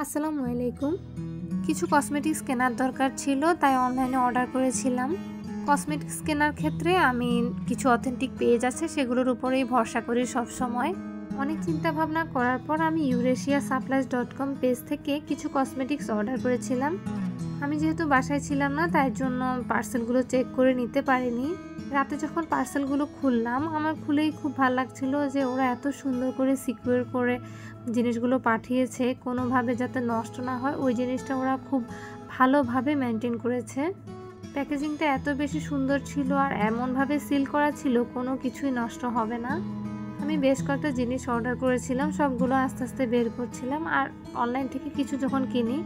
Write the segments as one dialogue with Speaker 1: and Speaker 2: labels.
Speaker 1: আসসালামু আলাইকুম। কিছু কসমেটিক্স কেনার দরকার ছিল, তাই অনলাইনে অর্ডার করেছিলাম। কসমেটিক্স কেনার ক্ষেত্রে আমি কিছু অথেন্টিক পেজ আছে, সেগুলোর উপরেই ভরসা করি সব সময়। অনেক চিন্তা ভাবনা করার পর আমি eurasiasupplies.com পেজ থেকে কিছু কসমেটিক্স অর্ডার করেছিলাম। আমি যেহেতু বাসায় ছিলাম না, তাই জন্য পার্সেলগুলো চেক করে নিতে পারিনি। রাতে যখন পার্সেলগুলো খুললাম, আমার খুলেই খুব ভালো লাগছিল যে ওরা এত সুন্দর করে সিকিউর করে জিনিসগুলো পাঠিয়েছে, কোনোভাবে যাতে নষ্ট না হয় ওই জিনিসটা ওরা খুব ভালোভাবে মেনটেন করেছে। প্যাকেজিংটা এত বেশি সুন্দর ছিল আর এমনভাবে সিল করা ছিল কোনো কিছুই নষ্ট হবে না। আমি বেশ কয়েকটা জিনিস অর্ডার করেছিলাম, সবগুলো আস্তে আস্তে বের করছিলাম। আর অনলাইন থেকে কিছু যখন কিনি,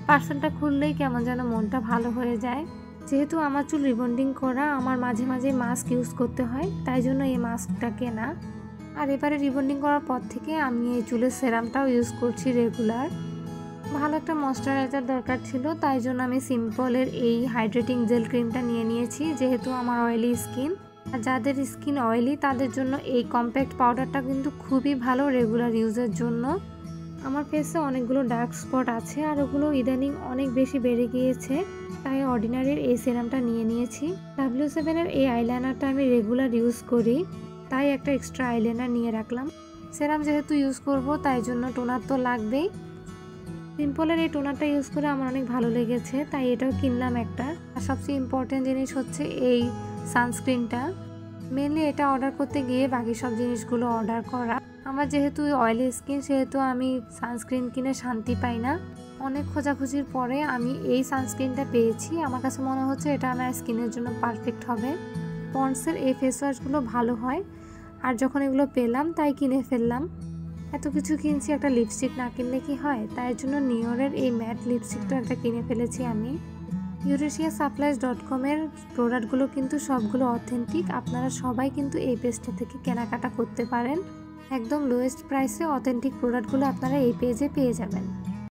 Speaker 1: পার্সেলটা খুললেই কেমন যেন মনটা ভালো হয়ে যায়। যেহেতু আমার চুল রিবন্ডিং করা, আমার মাঝে মাঝে মাস্ক ইউজ করতে হয়, তাই জন্য এই মাস্কটা কেনা। আর এবারে রিবন্ডিং করার পর থেকে আমি এই চুলের সেরামটাও ইউজ করছি রেগুলার। ভালো একটা ময়শ্চারাইজার দরকার ছিল, তাই জন্য আমি সিম্পলের এই হাইড্রেটিং জেল ক্রিমটা নিয়ে নিয়েছি, যেহেতু আমার অয়েলি স্কিন। আর যাদের স্কিন অয়েলি তাদের জন্য এই কম্প্যাক্ট পাউডারটা কিন্তু খুবই ভালো রেগুলার ইউজের জন্য। আমার ফেসে অনেকগুলো ডার্ক স্পট আছে আর ওগুলো ইদানিং অনেক বেশি বেড়ে গিয়েছে, তাই অর্ডিনারির এই সেরামটা নিয়ে নিয়েছি। W7-এর এই আইলাইনারটা আমি রেগুলার ইউজ করি, তাই একটা এক্সট্রা আইলাইনার নিয়ে রাখলাম। সেরাম যেহেতু ইউজ করব, তাই জন্য টোনার তো লাগবেই। সিম্পলের এই টোনারটা ইউজ করে আমার অনেক ভালো লেগেছে, তাই এটাও কিনলাম একটা। আর সবচেয়ে ইম্পর্টেন্ট জিনিস হচ্ছে এই সানস্ক্রিনটা। মেনলি এটা অর্ডার করতে গিয়ে বাকি সব জিনিসগুলো অর্ডার করা। আমার যেহেতু অয়েলি স্কিন, সেহেতু আমি সানস্ক্রিন কিনে শান্তি পাই না। অনেক খোঁজাখুঁজির পরে আমি এই সানস্ক্রিনটা পেয়েছি। আমার কাছে মনে হচ্ছে এটা আমার স্কিনের জন্য পারফেক্ট হবে। পন্ডসের এই ফেস ওয়াশগুলো ভালো হয়, আর যখন এগুলো পেলাম তাই কিনে ফেললাম। এত কিছু কিনছি, একটা লিপস্টিক না কিনলে কি হয়, তাই জন্য নিওরের এই ম্যাট লিপস্টিকটা একটা কিনে ফেলেছি আমি। eurasiasupplies.com-এর প্রোডাক্টগুলো কিন্তু সবগুলো অথেন্টিক। আপনারা সবাই কিন্তু এই পেজটা থেকে কেনাকাটা করতে পারেন। একদম লোয়েস্ট প্রাইসে অথেন্টিক প্রোডাক্টগুলো আপনারা এই পেজে পেয়ে যাবেন।